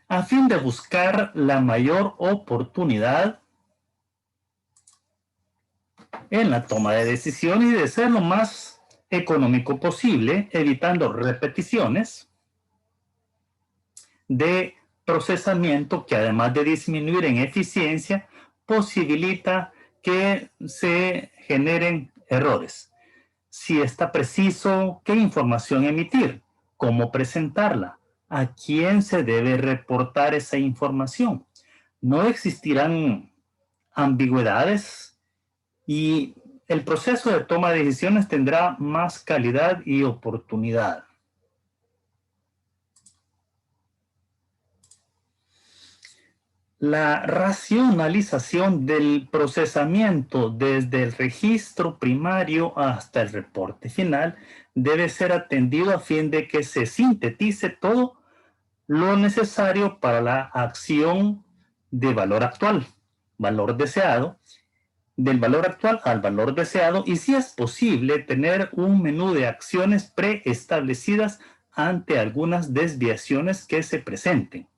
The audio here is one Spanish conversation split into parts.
a fin de buscar la mayor oportunidad en la toma de decisiones y de ser lo más económico posible, evitando repeticiones de procesamiento que, además de disminuir en eficiencia, posibilita que se generen errores. Si está preciso, qué información emitir, cómo presentarla, a quién se debe reportar esa información. No existirán ambigüedades y el proceso de toma de decisiones tendrá más calidad y oportunidad. La racionalización del procesamiento desde el registro primario hasta el reporte final debe ser atendido a fin de que se sintetice todo lo necesario para la acción de valor actual, valor deseado, del valor actual al valor deseado, y si es posible tener un menú de acciones preestablecidas ante algunas desviaciones que se presenten.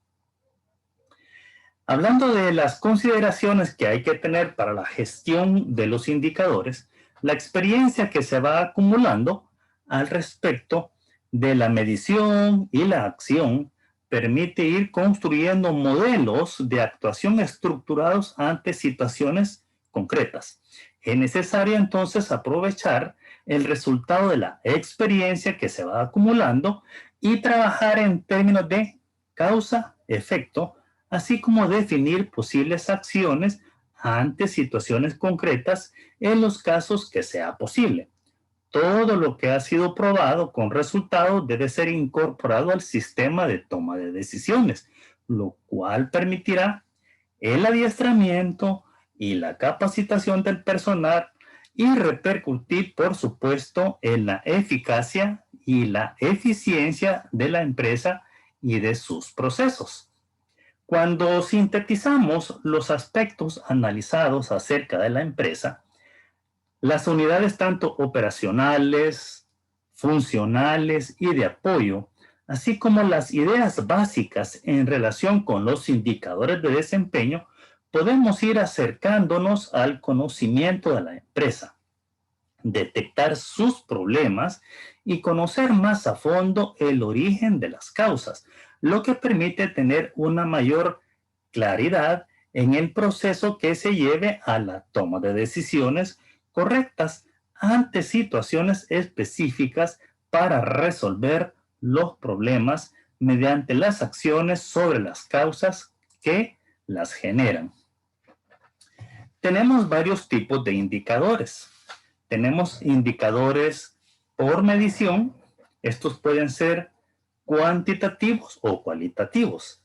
Hablando de las consideraciones que hay que tener para la gestión de los indicadores, la experiencia que se va acumulando al respecto de la medición y la acción permite ir construyendo modelos de actuación estructurados ante situaciones concretas. Es necesario entonces aprovechar el resultado de la experiencia que se va acumulando y trabajar en términos de causa-efecto, así como definir posibles acciones ante situaciones concretas en los casos que sea posible. Todo lo que ha sido probado con resultados debe ser incorporado al sistema de toma de decisiones, lo cual permitirá el adiestramiento y la capacitación del personal y repercutir, por supuesto, en la eficacia y la eficiencia de la empresa y de sus procesos. Cuando sintetizamos los aspectos analizados acerca de la empresa, las unidades tanto operacionales, funcionales y de apoyo, así como las ideas básicas en relación con los indicadores de desempeño, podemos ir acercándonos al conocimiento de la empresa, detectar sus problemas y conocer más a fondo el origen de las causas, lo que permite tener una mayor claridad en el proceso que se lleve a la toma de decisiones correctas ante situaciones específicas para resolver los problemas mediante las acciones sobre las causas que las generan. Tenemos varios tipos de indicadores. Tenemos indicadores por medición. Estos pueden ser cuantitativos o cualitativos.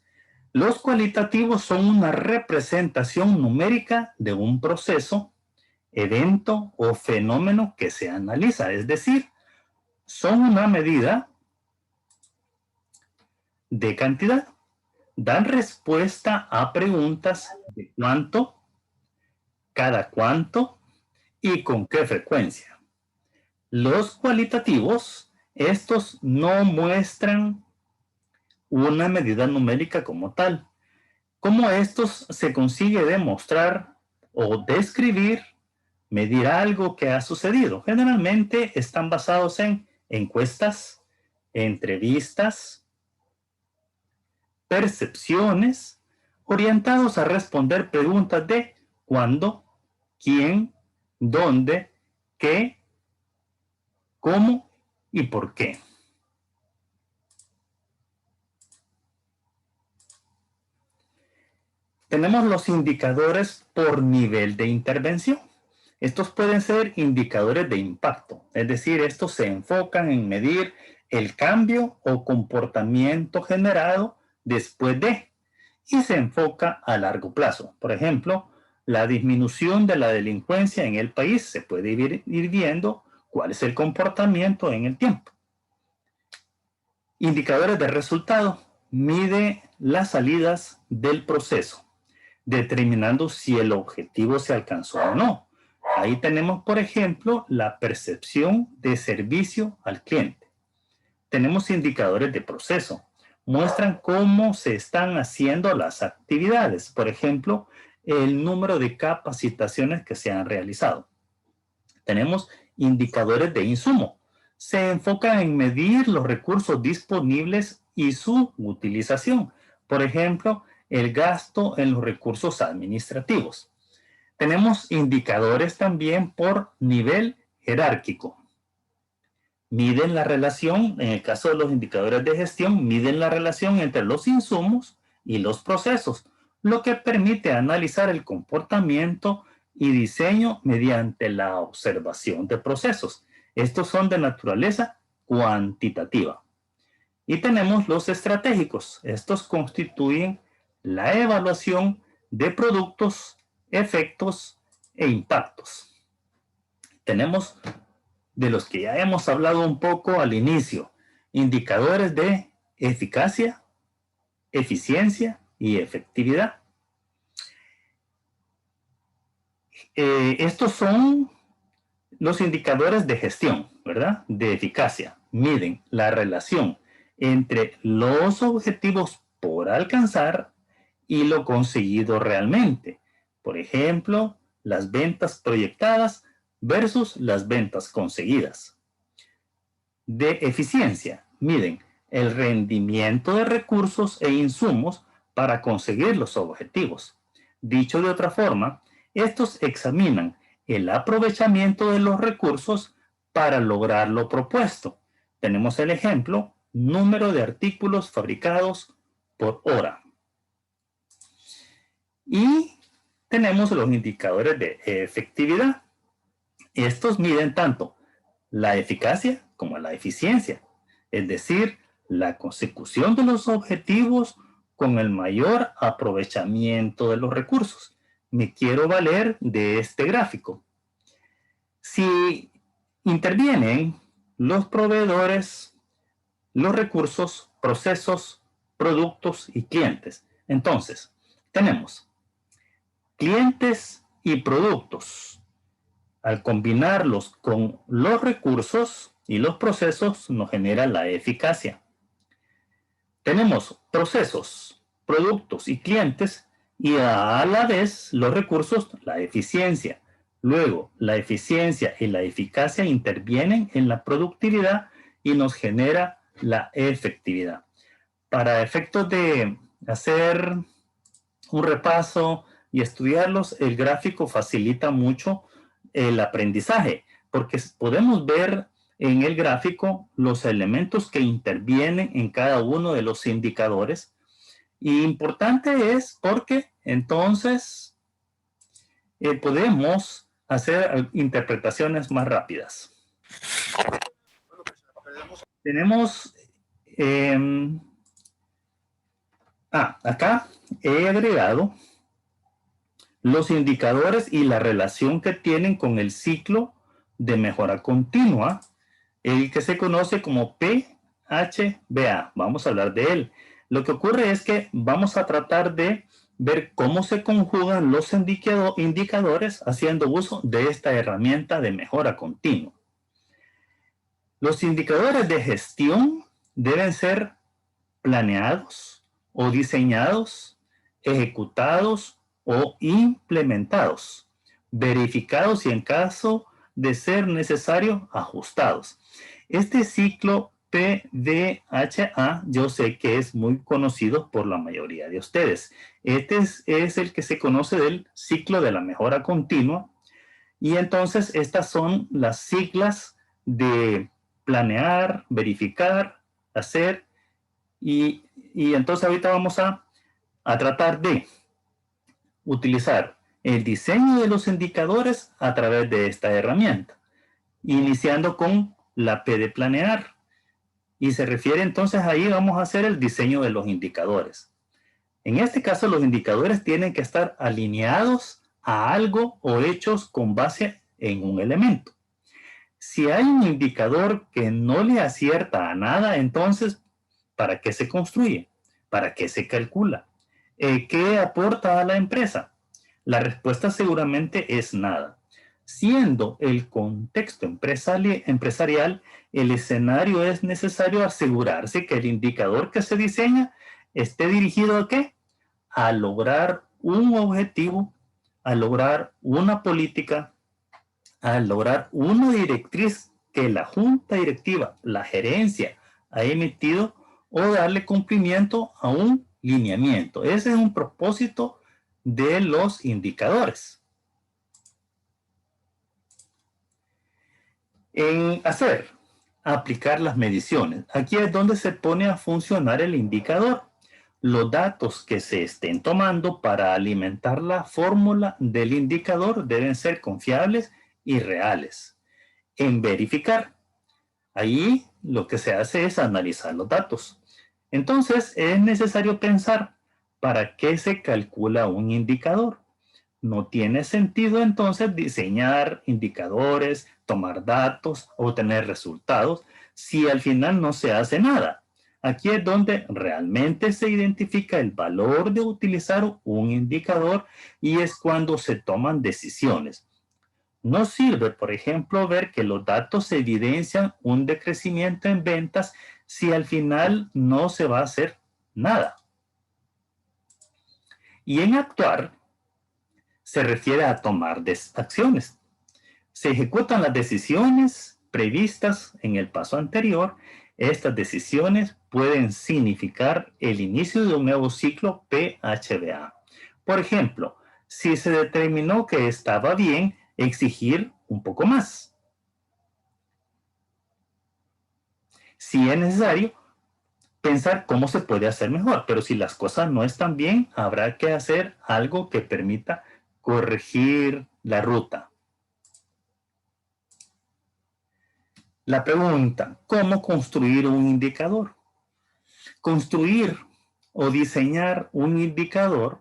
Los cualitativos son una representación numérica de un proceso, evento o fenómeno que se analiza, es decir, son una medida de cantidad. Dan respuesta a preguntas de cuánto, cada cuánto y con qué frecuencia. Los cualitativos, estos no muestran una medida numérica como tal. ¿Cómo estos se consigue demostrar o describir, medir algo que ha sucedido? Generalmente están basados en encuestas, entrevistas, percepciones, orientados a responder preguntas de cuándo, quién, dónde, qué, cómo y por qué. Tenemos los indicadores por nivel de intervención. Estos pueden ser indicadores de impacto, es decir, estos se enfocan en medir el cambio o comportamiento generado después de, y se enfoca a largo plazo. Por ejemplo, la disminución de la delincuencia en el país, se puede ir viendo cuál es el comportamiento en el tiempo. Indicadores de resultado, mide las salidas del proceso, determinando si el objetivo se alcanzó o no. Ahí tenemos, por ejemplo, la percepción de servicio al cliente. Tenemos indicadores de proceso, muestran cómo se están haciendo las actividades. Por ejemplo, el número de capacitaciones que se han realizado. Tenemos indicadores de insumo. Se enfocan en medir los recursos disponibles y su utilización. Por ejemplo, el gasto en los recursos administrativos. Tenemos indicadores también por nivel jerárquico. Miden la relación, en el caso de los indicadores de gestión, miden la relación entre los insumos y los procesos, lo que permite analizar el comportamiento y diseño mediante la observación de procesos. Estos son de naturaleza cuantitativa. Y tenemos los estratégicos. Estos constituyen la evaluación de productos, efectos e impactos. Tenemos, de los que ya hemos hablado un poco al inicio, indicadores de eficacia, eficiencia y efectividad. Estos son los indicadores de gestión, ¿verdad? De eficacia. Miden la relación entre los objetivos por alcanzar y lo conseguido realmente. Por ejemplo, las ventas proyectadas versus las ventas conseguidas. De eficiencia, miden el rendimiento de recursos e insumos para conseguir los objetivos. Dicho de otra forma, estos examinan el aprovechamiento de los recursos para lograr lo propuesto. Tenemos el ejemplo, número de artículos fabricados por hora. Y tenemos los indicadores de efectividad. Estos miden tanto la eficacia como la eficiencia, es decir, la consecución de los objetivos con el mayor aprovechamiento de los recursos. Me quiero valer de este gráfico. Si intervienen los proveedores, los recursos, procesos, productos y clientes, entonces tenemos clientes y productos. Al combinarlos con los recursos y los procesos nos genera la eficacia. Tenemos procesos, productos y clientes y a la vez los recursos, la eficiencia. Luego, la eficiencia y la eficacia intervienen en la productividad y nos genera la efectividad. Para efectos de hacer un repaso y estudiarlos, el gráfico facilita mucho el aprendizaje, porque podemos ver en el gráfico los elementos que intervienen en cada uno de los indicadores. Y importante es porque entonces podemos hacer interpretaciones más rápidas. Tenemos acá he agregado los indicadores y la relación que tienen con el ciclo de mejora continua, el que se conoce como PHBA. Vamos a hablar de él. Lo que ocurre es que vamos a tratar de ver cómo se conjugan los indicadores haciendo uso de esta herramienta de mejora continua. Los indicadores de gestión deben ser planeados o diseñados, ejecutados o implementados, verificados y en caso de ser necesario, ajustados. Este ciclo PDHA yo sé que es muy conocido por la mayoría de ustedes. Este es el que se conoce del ciclo de la mejora continua y entonces estas son las siglas de planear, verificar, hacer y entonces ahorita vamos a tratar de utilizar el diseño de los indicadores a través de esta herramienta, iniciando con la P de planear. Y se refiere entonces ahí vamos a hacer el diseño de los indicadores. En este caso los indicadores tienen que estar alineados a algo o hechos con base en un elemento. Si hay un indicador que no le acierta a nada, entonces, ¿para qué se construye? ¿Para qué se calcula? ¿Qué aporta a la empresa? La respuesta seguramente es nada. Siendo el contexto empresarial el escenario, es necesario asegurarse que el indicador que se diseña esté dirigido ¿a qué? A lograr un objetivo, a lograr una política, a lograr una directriz que la junta directiva, la gerencia, ha emitido, o darle cumplimiento a un lineamiento. Ese es un propósito de los indicadores. En aplicar las mediciones. Aquí es donde se pone a funcionar el indicador. Los datos que se estén tomando para alimentar la fórmula del indicador deben ser confiables y reales. En verificar, ahí lo que se hace es analizar los datos. Entonces, es necesario pensar para qué se calcula un indicador. No tiene sentido entonces diseñar indicadores, tomar datos, obtener resultados, si al final no se hace nada. Aquí es donde realmente se identifica el valor de utilizar un indicador y es cuando se toman decisiones. No sirve, por ejemplo, ver que los datos evidencian un decrecimiento en ventas si al final no se va a hacer nada. Y en actuar se refiere a tomar acciones. Se ejecutan las decisiones previstas en el paso anterior. Estas decisiones pueden significar el inicio de un nuevo ciclo PHBA. Por ejemplo, si se determinó que estaba bien, exigir un poco más. Si es necesario, pensar cómo se puede hacer mejor, pero si las cosas no están bien, habrá que hacer algo que permita corregir la ruta. La pregunta, ¿cómo construir un indicador? Construir o diseñar un indicador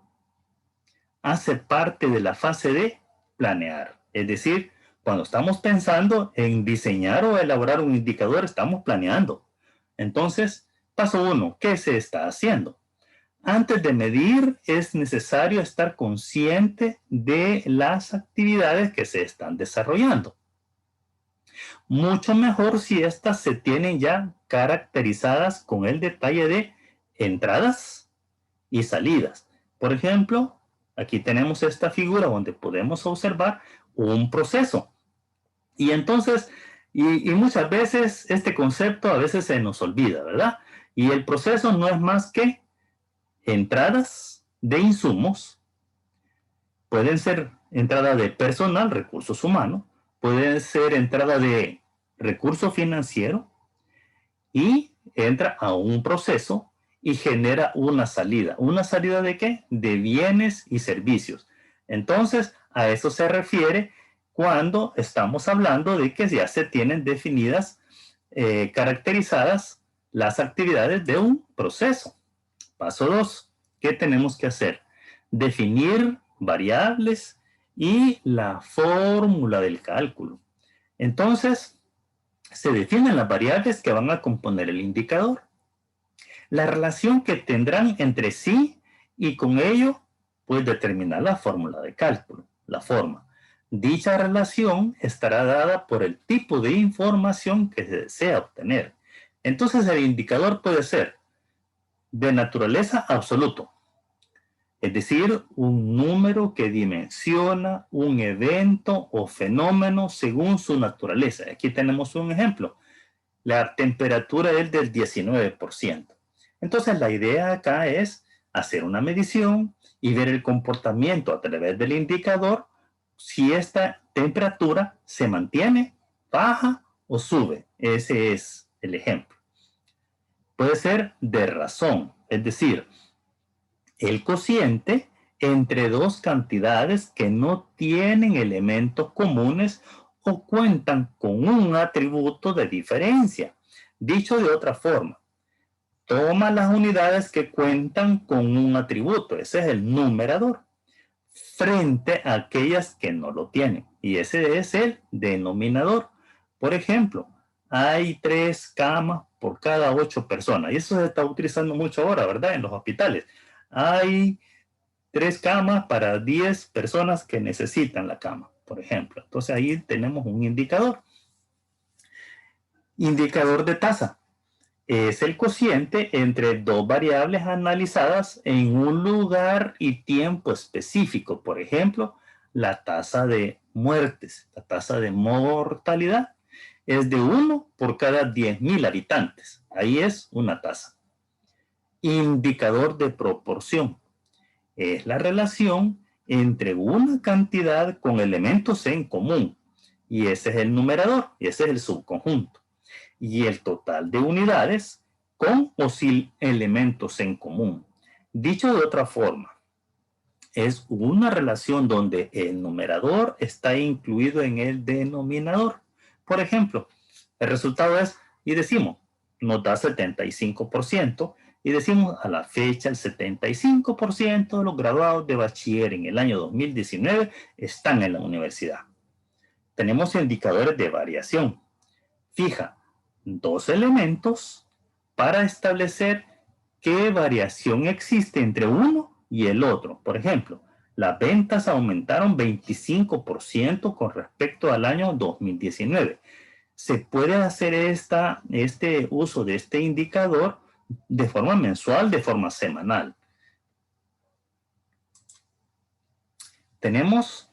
hace parte de la fase de planear. Es decir, cuando estamos pensando en diseñar o elaborar un indicador, estamos planeando. Entonces, paso 1, ¿qué se está haciendo? Antes de medir, es necesario estar consciente de las actividades que se están desarrollando. Mucho mejor si estas se tienen ya caracterizadas con el detalle de entradas y salidas. Por ejemplo, aquí tenemos esta figura donde podemos observar un proceso. Y entonces, y muchas veces este concepto a veces se nos olvida, ¿verdad? Y el proceso no es más que entradas de insumos, pueden ser entrada de personal, recursos humanos, pueden ser entrada de recurso financiero y entra a un proceso y genera una salida. ¿Una salida de qué? De bienes y servicios. Entonces, a eso se refiere cuando estamos hablando de que ya se tienen definidas, caracterizadas las actividades de un proceso. Paso 2. ¿Qué tenemos que hacer? Definir variables y la fórmula del cálculo. Entonces, se definen las variables que van a componer el indicador, la relación que tendrán entre sí y con ello, pues determinar la fórmula de cálculo, la forma. Dicha relación estará dada por el tipo de información que se desea obtener. Entonces, el indicador puede ser de naturaleza absoluto, es decir, un número que dimensiona un evento o fenómeno según su naturaleza. Aquí tenemos un ejemplo. La temperatura es del 19%. Entonces, la idea acá es hacer una medición y ver el comportamiento a través del indicador si esta temperatura se mantiene, baja o sube. Ese es el ejemplo. Puede ser de razón, es decir, el cociente entre dos cantidades que no tienen elementos comunes o cuentan con un atributo de diferencia. Dicho de otra forma, toma las unidades que cuentan con un atributo, ese es el numerador, frente a aquellas que no lo tienen, y ese es el denominador. Por ejemplo, hay 3 camas por cada 8 personas, y eso se está utilizando mucho ahora, ¿verdad? En los hospitales. Hay 3 camas para 10 personas que necesitan la cama. por ejemplo. Entonces ahí tenemos un indicador. Indicador de tasa. Es el cociente entre dos variables analizadas en un lugar y tiempo específico. Por ejemplo, la tasa de muertes, la tasa de mortalidad, es de 1 por cada 10.000 habitantes. Ahí es una tasa. Indicador de proporción. Es la relación entre una cantidad con elementos en común. Y ese es el numerador, y ese es el subconjunto. Y el total de unidades con o sin elementos en común. Dicho de otra forma, es una relación donde el numerador está incluido en el denominador. Por ejemplo, el resultado es, y decimos, nos da 75%, y decimos a la fecha el 75% de los graduados de bachiller en el año 2019 están en la universidad. Tenemos indicadores de variación. Fija dos elementos para establecer qué variación existe entre uno y el otro. Por ejemplo, las ventas aumentaron 25% con respecto al año 2019. Se puede hacer este uso de este indicador de forma mensual, de forma semanal. Tenemos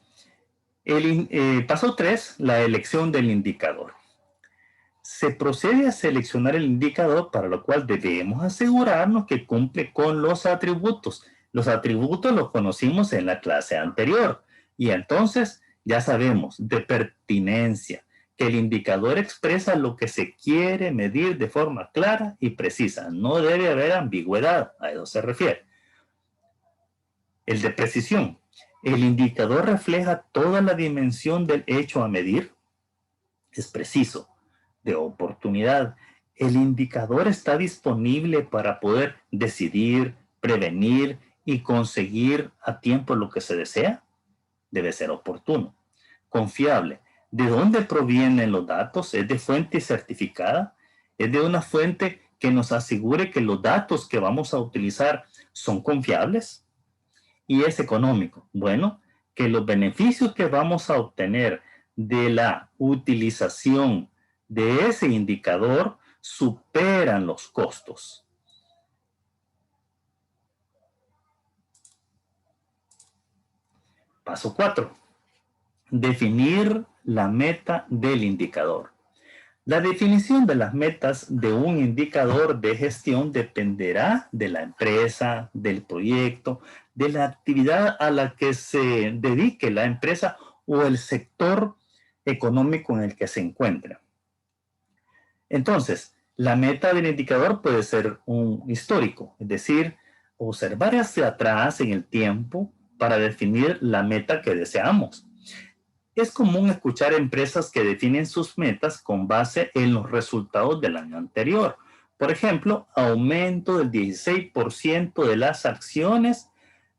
el paso 3, la elección del indicador. Se procede a seleccionar el indicador, para lo cual debemos asegurarnos que cumple con los atributos. Los atributos los conocimos en la clase anterior y entonces ya sabemos de pertinencia, que el indicador expresa lo que se quiere medir de forma clara y precisa. No debe haber ambigüedad, a eso se refiere. El de precisión. El indicador refleja toda la dimensión del hecho a medir. Es preciso. De oportunidad. El indicador está disponible para poder decidir, prevenir y conseguir a tiempo lo que se desea. Debe ser oportuno. Confiable. ¿De dónde provienen los datos? ¿Es de fuente certificada? ¿Es de una fuente que nos asegure que los datos que vamos a utilizar son confiables? Y es económico. Bueno, que los beneficios que vamos a obtener de la utilización de ese indicador superan los costos. Paso 4. Definir la meta del indicador. La definición de las metas de un indicador de gestión dependerá de la empresa, del proyecto, de la actividad a la que se dedique la empresa o el sector económico en el que se encuentre. Entonces, la meta del indicador puede ser un histórico, es decir, observar hacia atrás en el tiempo para definir la meta que deseamos. Es común escuchar empresas que definen sus metas con base en los resultados del año anterior. Por ejemplo, aumento del 16% de las acciones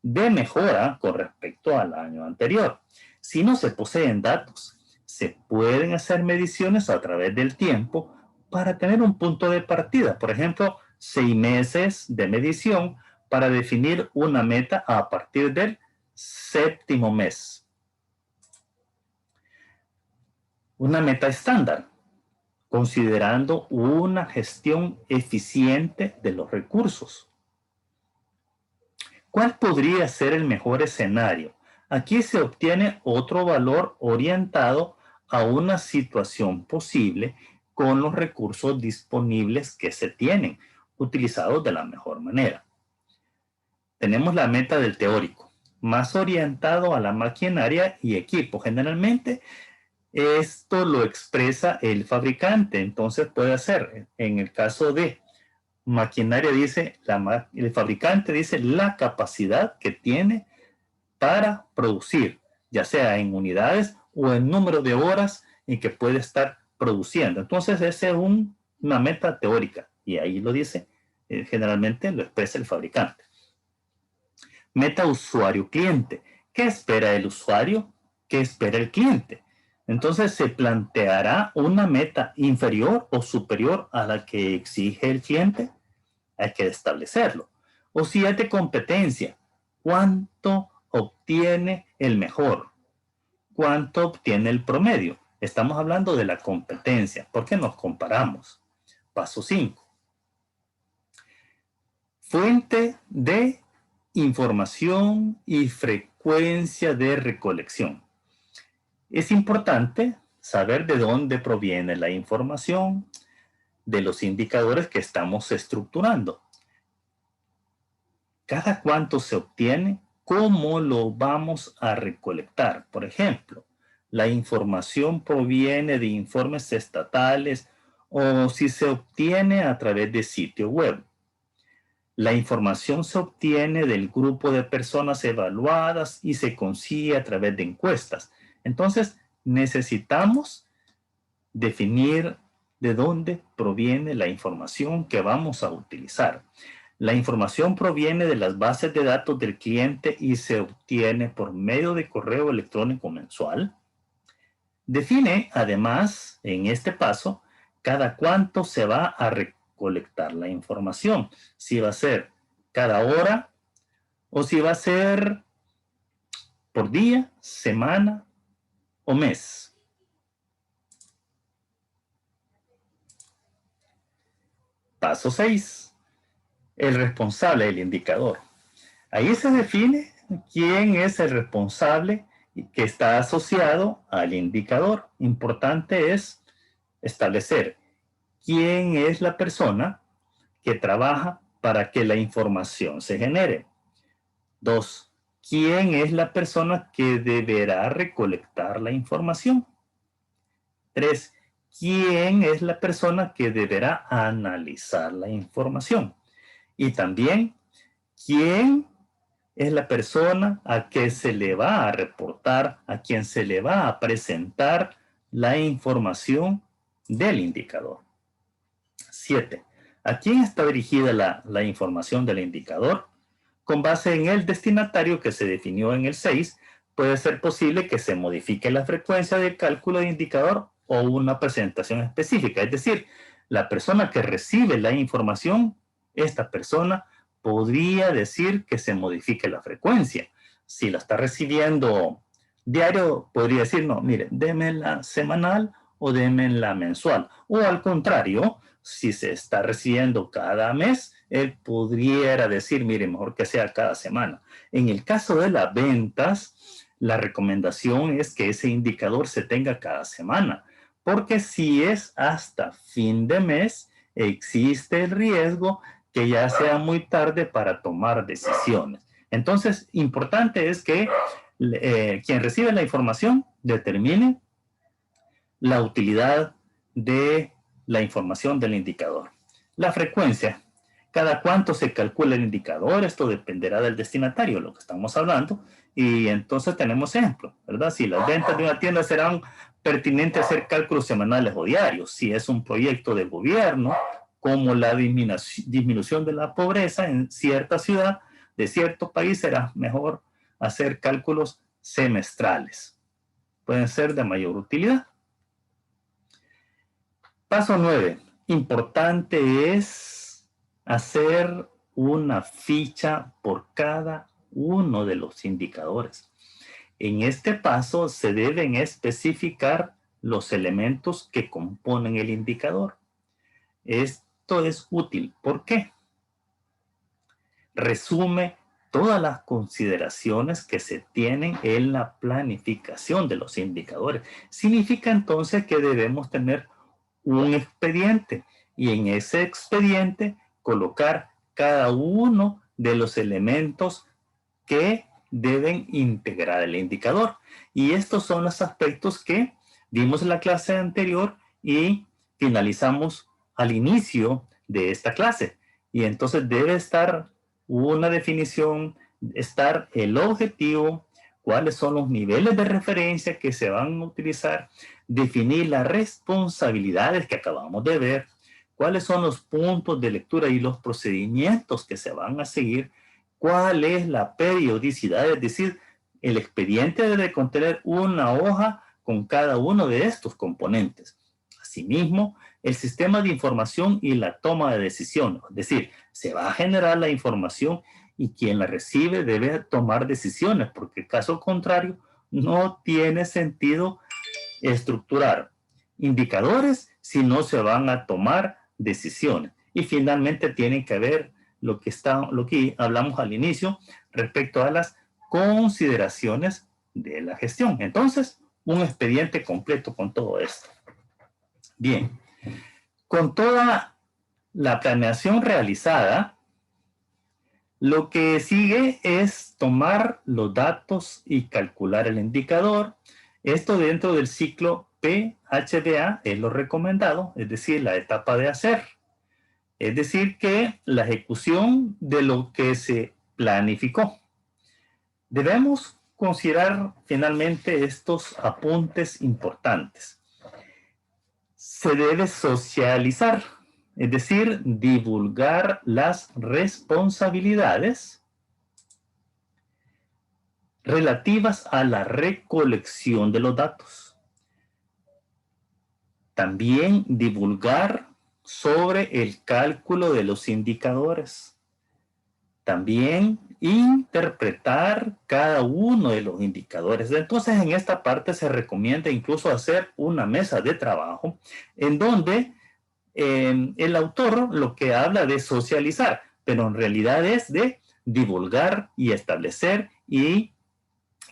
de mejora con respecto al año anterior. Si no se poseen datos, se pueden hacer mediciones a través del tiempo para tener un punto de partida. Por ejemplo, 6 meses de medición para definir una meta a partir del 7º mes. Una meta estándar, considerando una gestión eficiente de los recursos. ¿Cuál podría ser el mejor escenario? Aquí se obtiene otro valor orientado a una situación posible con los recursos disponibles que se tienen, utilizados de la mejor manera. Tenemos la meta del teórico, más orientado a la maquinaria y equipo. Generalmente, esto lo expresa el fabricante, entonces puede ser, en el caso de maquinaria, dice el fabricante dice la capacidad que tiene para producir, ya sea en unidades o en número de horas en que puede estar produciendo. Entonces, esa es una meta teórica y ahí lo dice, generalmente lo expresa el fabricante. Meta usuario-cliente. ¿Qué espera el usuario? ¿Qué espera el cliente? Entonces, ¿se planteará una meta inferior o superior a la que exige el cliente? Hay que establecerlo. O si es de competencia, ¿cuánto obtiene el mejor? cuánto obtiene el promedio. Estamos hablando de la competencia, porque nos comparamos. Paso 5. Fuente de información y frecuencia de recolección. Es importante saber de dónde proviene la información de los indicadores que estamos estructurando. Cada cuánto se obtiene, cómo lo vamos a recolectar. Por ejemplo, la información proviene de informes estatales o si se obtiene a través de sitio web. La información se obtiene del grupo de personas evaluadas y se consigue a través de encuestas. Entonces, necesitamos definir de dónde proviene la información que vamos a utilizar. La información proviene de las bases de datos del cliente y se obtiene por medio de correo electrónico mensual. Define, además, en este paso, cada cuánto se va a recolectar la información. Si va a ser cada hora o si va a ser por día, semana o mes. Paso 6. El responsable del indicador. Ahí se define quién es el responsable que está asociado al indicador. Importante es establecer quién es la persona que trabaja para que la información se genere. 2. ¿Quién es la persona que deberá recolectar la información? 3. ¿Quién es la persona que deberá analizar la información? Y también, ¿quién es la persona a que se le va a reportar, a quien se le va a presentar la información del indicador? 7. ¿A quién está dirigida la información del indicador? Con base en el destinatario que se definió en el 6, puede ser posible que se modifique la frecuencia de cálculo de indicador o una presentación específica. Es decir, la persona que recibe la información, esta persona podría decir que se modifique la frecuencia. Si la está recibiendo diario, podría decir, no, mire, deme la semanal o deme la mensual. O al contrario, si se está recibiendo cada mes, él pudiera decir, mire, mejor que sea cada semana. En el caso de las ventas, la recomendación es que ese indicador se tenga cada semana, porque si es hasta fin de mes, existe el riesgo que ya sea muy tarde para tomar decisiones. Entonces, importante es que quien recibe la información determine la utilidad de la información del indicador. La frecuencia. Cada cuánto se calcula el indicador, esto dependerá del destinatario, lo que estamos hablando, y entonces tenemos ejemplos, ¿verdad? Si las ventas de una tienda serán pertinentes hacer cálculos semanales o diarios, si es un proyecto del gobierno, como la disminución de la pobreza en cierta ciudad, de cierto país, será mejor hacer cálculos semestrales. Pueden ser de mayor utilidad. Paso 9. Importante es hacer una ficha por cada uno de los indicadores. En este paso se deben especificar los elementos que componen el indicador. Esto es útil. ¿Por qué? Resume todas las consideraciones que se tienen en la planificación de los indicadores. Significa entonces que debemos tener un expediente y en ese expediente colocar cada uno de los elementos que deben integrar el indicador. Y estos son los aspectos que vimos en la clase anterior y finalizamos al inicio de esta clase. Y entonces debe estar una definición, estar el objetivo, cuáles son los niveles de referencia que se van a utilizar, definir las responsabilidades que acabamos de ver, cuáles son los puntos de lectura y los procedimientos que se van a seguir, cuál es la periodicidad, es decir, el expediente debe contener una hoja con cada uno de estos componentes. Asimismo, el sistema de información y la toma de decisiones, es decir, se va a generar la información y quien la recibe debe tomar decisiones, porque caso contrario no tiene sentido estructurar indicadores si no se van a tomar decisiones. Y finalmente tiene que haber lo que hablamos al inicio respecto a las consideraciones de la gestión. Entonces, un expediente completo con todo esto. Bien, con toda la planeación realizada, lo que sigue es tomar los datos y calcular el indicador. Esto dentro del ciclo PHDA es lo recomendado, es decir, la etapa de hacer. Es decir, que la ejecución de lo que se planificó. Debemos considerar finalmente estos apuntes importantes. Se debe socializar, es decir, divulgar las responsabilidades relativas a la recolección de los datos. También divulgar sobre el cálculo de los indicadores. También interpretar cada uno de los indicadores. Entonces, en esta parte se recomienda incluso hacer una mesa de trabajo en donde el autor lo que habla de socializar, pero en realidad es de divulgar y establecer y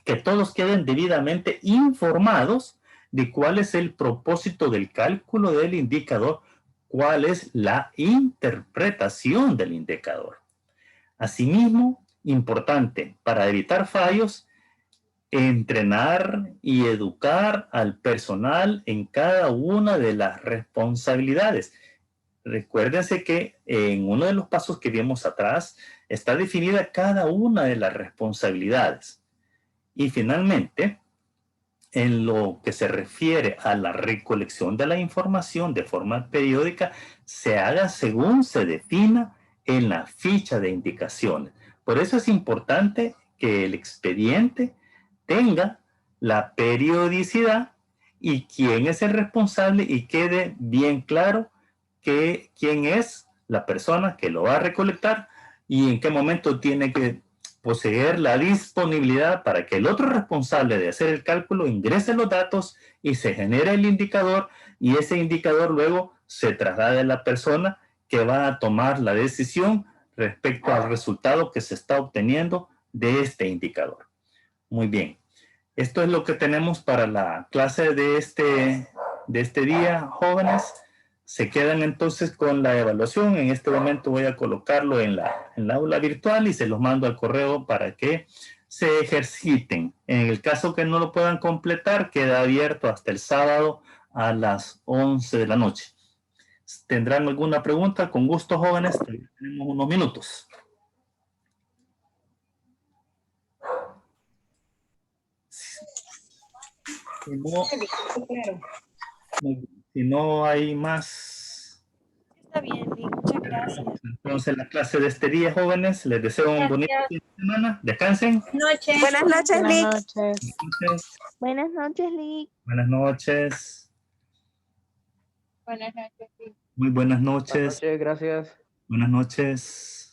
que todos queden debidamente informados de cuál es el propósito del cálculo del indicador, cuál es la interpretación del indicador. Asimismo, importante para evitar fallos, entrenar y educar al personal en cada una de las responsabilidades. Recuérdense que en uno de los pasos que vimos atrás está definida cada una de las responsabilidades. Y finalmente, en lo que se refiere a la recolección de la información de forma periódica, se haga según se defina en la ficha de indicaciones. Por eso es importante que el expediente tenga la periodicidad y quién es el responsable y quede bien claro quién es la persona que lo va a recolectar y en qué momento tiene que poseer la disponibilidad para que el otro responsable de hacer el cálculo ingrese los datos y se genere el indicador y ese indicador luego se traslade a la persona que va a tomar la decisión respecto al resultado que se está obteniendo de este indicador. Muy bien. Esto es lo que tenemos para la clase de este día, jóvenes. Se quedan entonces con la evaluación. En este momento voy a colocarlo en la aula virtual y se los mando al correo para que se ejerciten. En el caso que no lo puedan completar, queda abierto hasta el sábado a las 11 de la noche. ¿Tendrán alguna pregunta? Con gusto, jóvenes. Tenemos unos minutos. Si no hay más. Está bien, Lee. Muchas gracias. Entonces, la clase de este día, jóvenes, les deseo un bonito fin de semana. Descansen. Buenas noches, Lee. Buenas noches, Lick. Buenas noches. Buenas noches. Muy buenas noches. Buenas noches, gracias. Buenas noches.